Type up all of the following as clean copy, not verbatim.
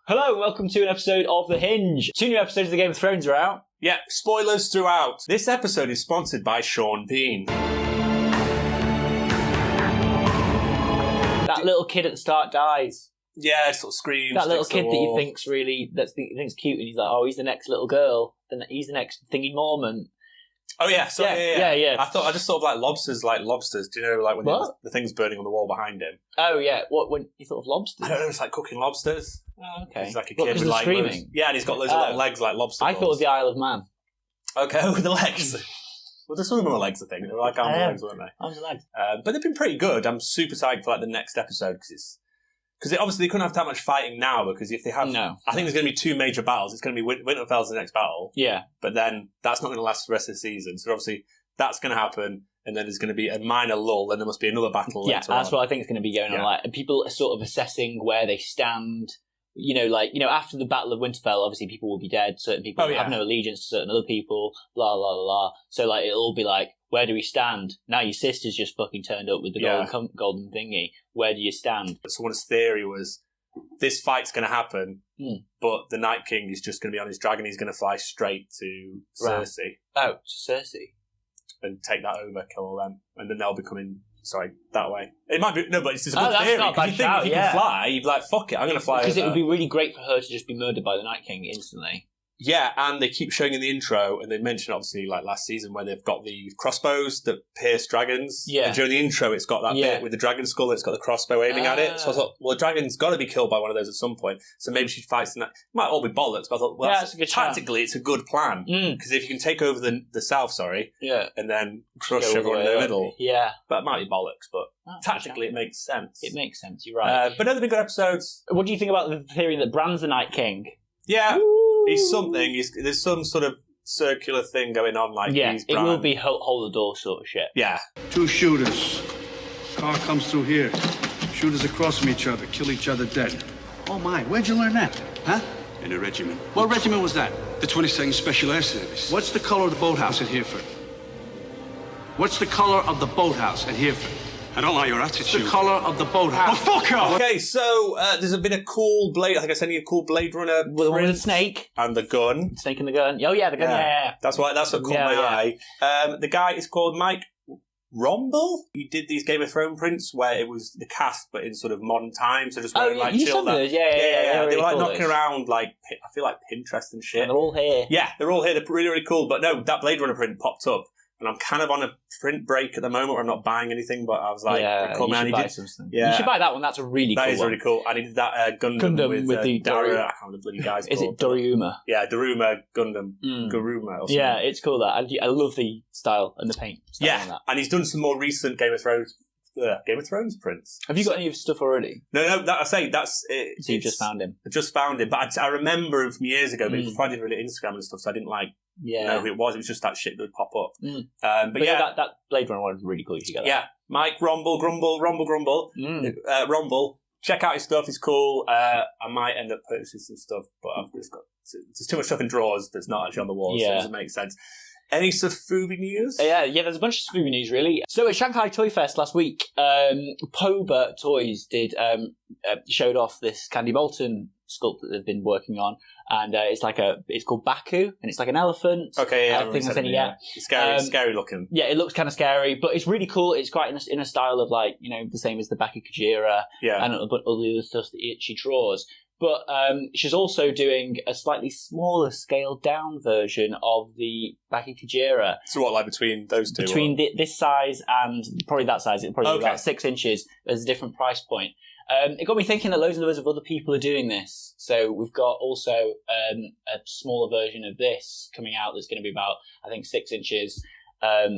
Hello and welcome to an episode of The Hinge. 2 new episodes of the Game of Thrones are out. Yeah, spoilers throughout. This episode is sponsored by Sean Bean. That little kid at the start dies. Yeah, sort of screams. That little kid that you think's cute, and he's like, oh, he's the next little girl. Then he's the next thingy Mormon. Oh yeah, yeah. I just thought of like lobsters. Do you know, like when the thing's burning on the wall behind him? Oh yeah, what? When you thought of lobsters? I don't know. It's like cooking lobsters. Oh, okay. He's like a kid with like screaming. Yeah, and he's got loads of little legs like lobster. I thought of the Isle of Man. Okay, with the legs. Well, there's some of them legs, I think. They were like arms and legs, weren't they? Arms and legs. But they've been pretty good. I'm super psyched for like the next episode because obviously they couldn't have that much fighting now because if they have, I think there's going to be 2 major battles. It's going to be Winterfell's the next battle. Yeah, but then that's not going to last the rest of the season. So obviously that's going to happen, and then there's going to be a minor lull, and there must be another battle. Yeah, that's what I think is going to be going on. Like, and people are sort of assessing where they stand. After the Battle of Winterfell, obviously people will be dead. Certain people have no allegiance to certain other people. Blah blah blah. So like it'll all be like, where do we stand? Now your sister's just fucking turned up with the golden thingy. Where do you stand? Someone's theory was this fight's going to happen, but the Night King is just going to be on his dragon. He's going to fly straight to Cersei. Oh, to Cersei. And take that over, kill all them, and then they'll be coming. Sorry, that way. It might be but it's just a good theory. Not a bad you think if you can fly, you'd be like, fuck it, I'm going to fly. Because it would be really great for her to just be murdered by the Night King instantly. Yeah, and they keep showing in the intro, and they mentioned obviously like last season where they've got the crossbows that pierce dragons. Yeah. And during the intro, it's got that bit with the dragon skull, and it's got the crossbow aiming at it. So I thought, well, the dragon's got to be killed by one of those at some point. So maybe she fights the night. It might all be bollocks, but I thought, well, that's a good tactically, it's a good plan. Because if you can take over the south, and then crush everyone in the middle, but it might be bollocks, but tactically it makes sense. It makes sense, you're right. But other than good episodes. What do you think about the theory that Bran's the Night King? Yeah. He's something. There's some sort of circular thing going on. Like he's it will be hold the door sort of shit. Yeah. 2 shooters. Car comes through here. Shooters across from each other. Kill each other dead. Oh my, where'd you learn that? Huh? In a regiment. What regiment was that? The 22nd Special Air Service. What's the color of the boathouse at Hereford? What's the color of the boathouse at Hereford? I don't like your attitude. The colour of the boathouse. Oh, fuck off! Okay, so there's been a cool Blade... I think I sent you a cool Blade Runner with the one with the snake. And the gun. Snake and the gun. Oh, yeah, the gun, yeah. That's what caught my eye. The guy is called Mike Romble. He did these Game of Thrones prints where it was the cast, but in sort of modern times. So just wearing, chilled out. Yeah. They were like knocking around, like, I feel like Pinterest and shit. And they're all here. Yeah, they're all here. They're really, really cool. But no, that Blade Runner print popped up. And I'm kind of on a print break at the moment where I'm not buying anything, but I was like, you should buy something. Yeah. You should buy that one. That's a really cool one. That is really cool. And he did that Gundam with the Dara. I can't remember the bloody guy's Is it Daruma? Yeah, Daruma Gundam. Garuma or something. Yeah, it's cool that. I love the style and the paint style on that. And he's done some more recent Game of Thrones prints. Have you got any of his stuff already? No, that's it. So you just found him? I just found him. But I remember him from years ago, but before I did really Instagram and stuff, so I didn't know who it was. It was just that shit that would pop up. But that Blade Runner one was really cool. You should get that. Yeah. Mike Romble. Romble. Check out his stuff. It's cool. I might end up purchasing some stuff, but I've just got... There's too much stuff in drawers that's not actually on the wall, so it doesn't make sense. Any sofubi news? Yeah, there's a bunch of sofubi news, really. So at Shanghai Toy Fest last week, Poba Toys showed off this Candy Bolton sculpt that they've been working on, and it's called Baku, and it's like an elephant. Okay, yeah, It's scary looking. Yeah, it looks kind of scary, but it's really cool. It's quite in a style of the same as the Baki Kujira, and all the other stuff that she draws. But she's also doing a slightly smaller, scaled down version of the Baki Kujira. So what, like between those two? Between this size and probably that size, it's probably about 6 inches. There's a different price point. It got me thinking that loads of other people are doing this. So we've got also a smaller version of this coming out that's going to be about, I think, 6 inches,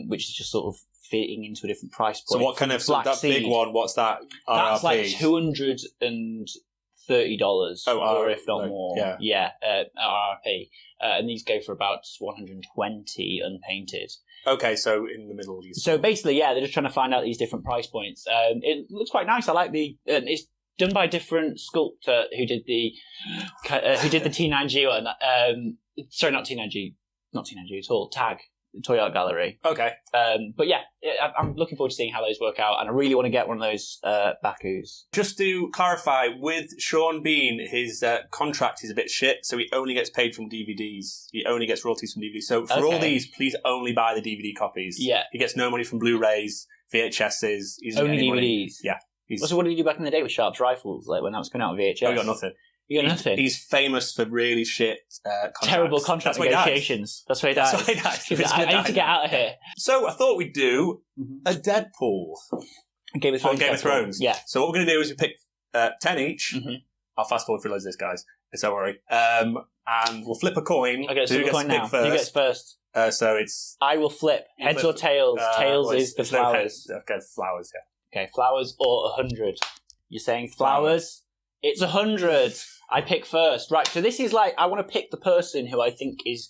which is just sort of fitting into a different price point. So what kind of, that big one, what's that RRP? That's like $230, or if not more. Yeah, RRP. And these go for about $120 unpainted. Okay, so in the middle. So basically, they're just trying to find out these different price points. It looks quite nice. I like it's done by a different sculptor who did the T9G one. Sorry, not T9G at all. Tag. Toy Art Gallery. Okay. But yeah, I'm looking forward to seeing how those work out, and I really want to get one of those Bakus. Just to clarify, with Sean Bean, his contract is a bit shit, so he only gets paid from DVDs. He only gets royalties from DVDs. So for all these, please only buy the DVD copies. Yeah. He gets no money from Blu-rays, VHSs. He doesn't only get any DVDs. Money. Yeah. So what did he do back in the day with Sharp's Rifles, like when that was coming out on VHS? Oh, he got nothing. You got nothing? He's famous for really shit contracts. Terrible contract negotiations. That's why he dies. I need to get out of here. So I thought we'd do a Deadpool. Game of Thrones. On Game of Thrones. Yeah. So what we're going to do is we pick 10 each. Mm-hmm. I'll fast forward through loads of this, guys. Don't worry. And we'll flip a coin. Okay, so who gets to pick first? Who gets first? So it's... I will flip. Heads or tails? Tails is the flowers. Okay, flowers, yeah. Okay, flowers or 100. You're saying flowers? It's 100. I pick first. Right, so this is like, I want to pick the person who I think is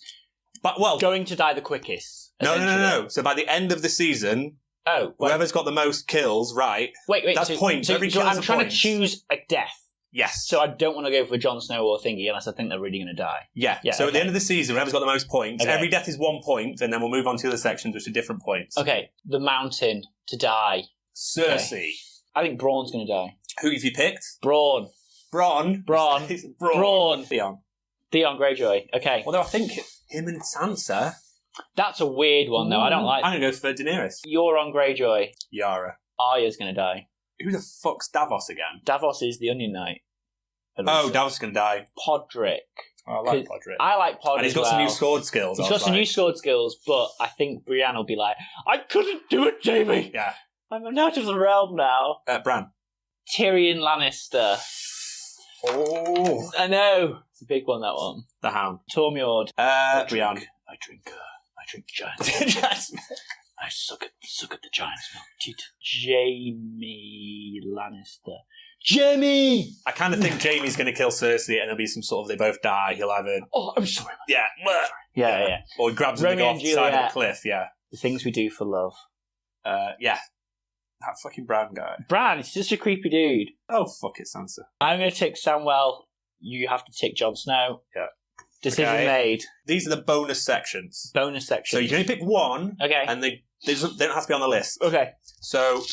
going to die the quickest. No. So by the end of the season, whoever's got the most kills, right? Wait. That's points. Every kill is a point. I'm trying to choose a death. Yes. So I don't want to go for Jon Snow or Thingy unless I think they're really going to die. Yeah. So at the end of the season, whoever's got the most points, every death is 1 point, and then we'll move on to the other sections, which are different points. Okay. The Mountain to die. Cersei. Okay. I think Braun's going to die. Who have you picked? Braun. Theon Greyjoy. Okay. Although I think him and Sansa... That's a weird one, though. I don't like... I'm going to go for Daenerys. You're on Greyjoy. Yara. Arya's going to die. Who the fuck's Davos again? Davos is the Onion Knight. Oh, Davos is going to die. Podrick. Oh, I like Podrick. I like Podrick. And he's got some new sword skills. He's got some new sword skills, but I think Brienne will be like, I couldn't do it, Jamie! Yeah. I'm out of the realm now. Bran. Tyrion Lannister. Oh. I know. It's a big one, that one. The Hound. Tormund. Brienne. I drink giant's milk. I suck at the giant's milk. Jamie Lannister. Jamie! I kind of think Jamie's going to kill Cersei and there'll be some sort of, they both die, he'll either... Oh, I'm sorry. Yeah. Yeah. Or he grabs him and they go off the side of the cliff, yeah. The things we do for love. Yeah. That fucking Bran guy. Bran, he's just a creepy dude. Oh, fuck it, Sansa. I'm going to tick Samwell. You have to tick Jon Snow. Yeah. Decision made. These are the bonus sections. So you can only pick one. Okay. And they don't have to be on the list. Okay. So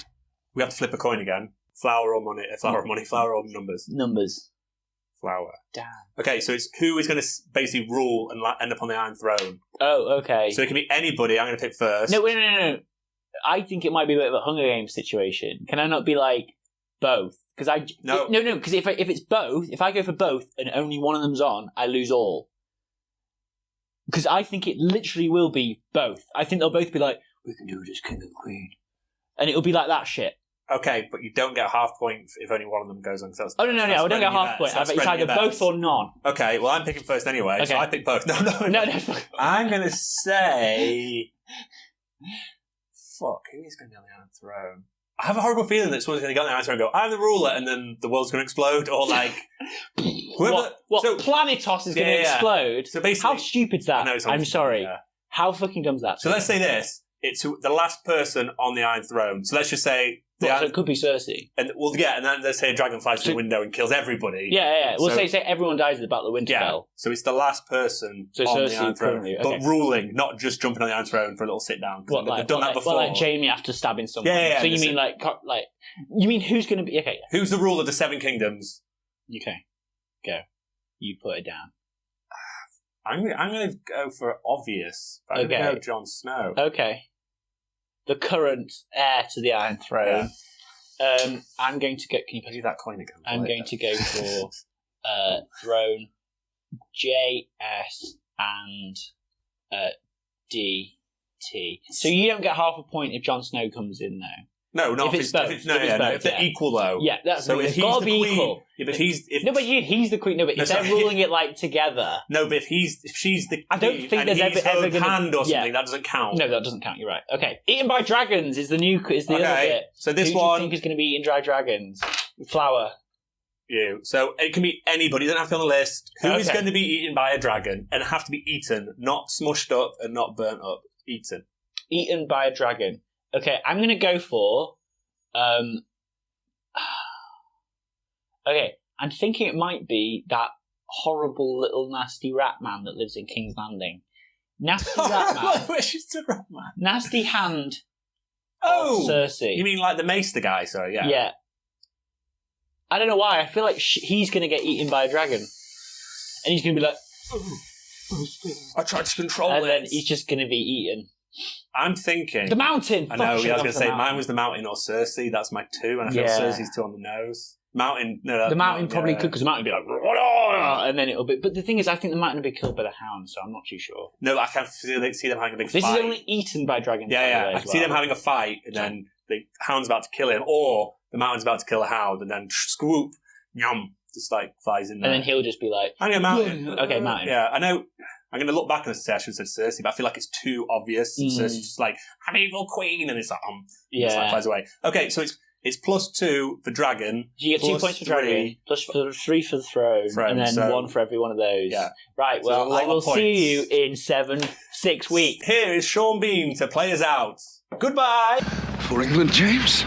we have to flip a coin again. Flower or money? Flower or numbers? Numbers. Flower. Damn. Okay, so it's who is going to basically rule and end up on the Iron Throne. Oh, okay. So it can be anybody. I'm going to pick first. No. I think it might be a bit of a Hunger Games situation. Can I not be like both? Because No, because if it's both, if I go for both and only one of them's on, I lose all. Because I think it literally will be both. I think they'll both be like, we can do this, King and Queen. And it'll be like that shit. Okay, but you don't get a half point if only one of them goes on. No, I don't get a half point. It's either both or none. Okay, well, I'm picking first anyway, so I pick both. No. I'm going to say... Fuck, who is going to be on the Iron Throne? I have a horrible feeling that someone's going to get on the Iron Throne and go, I'm the ruler, and then the world's going to explode, or like... What Planetos is going to explode? So basically... How stupid's that? I'm sorry. Yeah. How fucking dumb's that? So let's say this. It's the last person on the Iron Throne. So let's just say... So it could be Cersei. And then let's say a dragon flies through the window and kills everybody. Yeah. We'll say everyone dies at the Battle of Winterfell. Yeah. So it's the last person on Cersei the Iron Throne. But ruling, not just jumping on the Iron Throne for a little sit down. They've done that before. Like Jamie after stabbing someone. Yeah. So you mean you mean who's going to be... Okay. Who's the ruler of the Seven Kingdoms? Okay. Go. You put it down. I'm going to go for obvious. I'm going to go Jon Snow. Okay. The current heir to the Iron Throne. Yeah. I'm going to go... Can you pass me that coin again? I'm going to go for Throne, JS, and DT. So you don't get half a point if Jon Snow comes in, though. No, not if it's both. If they're equal, though. Yeah, that's so. If he's the queen, equal. Yeah, but he's the queen. No, but if they're ruling it like together. No, but if she's the queen, I don't think there's ever going to hand or something. That doesn't count. No, that doesn't count. You're right. Okay, eaten by dragons is the other bit. So this Who one, do you think is going to be eaten by dragons? Flower. You. So it can be anybody. It doesn't have to be on the list. Who is going to be eaten by a dragon and have to be eaten, not smushed up and not burnt up. Eaten. Eaten by a dragon. Okay, I'm going to go for. Okay, I'm thinking it might be that horrible little nasty rat man that lives in King's Landing. Nasty Rat Man. Which is the Rat Man? Nasty Hand. Oh, Cersei. You mean like the maester guy? Sorry, yeah. Yeah. I don't know why. I feel like he's going to get eaten by a dragon, and he's going to be like, I tried to control it, and then he's just going to be eaten. I'm thinking the Mountain. I know. I was going to say mine was the Mountain or Cersei. That's my 2, and I feel Cersei's 2 on the nose. Mountain. No, the Mountain probably could, because the Mountain would be like, and then it'll be. But the thing is, I think the Mountain will be killed by the Hound, so I'm not too sure. No, I can see them having a big fight. This is only eaten by dragons. Yeah. I can see them having a fight, and then the Hound's about to kill him, or the Mountain's about to kill the Hound, and then swoop, yum, just like flies in there. And then he'll just be like, I'm a Mountain. Okay, Mountain. Yeah, I know. I'm going to look back and say I should have said Cersei, but I feel like it's too obvious. Cersei's just like, I'm evil queen, and it's like, just like flies away. Okay, so it's +2 for dragon. You get 2 points for dragon, +3 for the throne, and then 1 for every one of those. Yeah. Right, well, I will see you in 6 weeks. Here is Sean Bean to play us out. Goodbye. For England, James.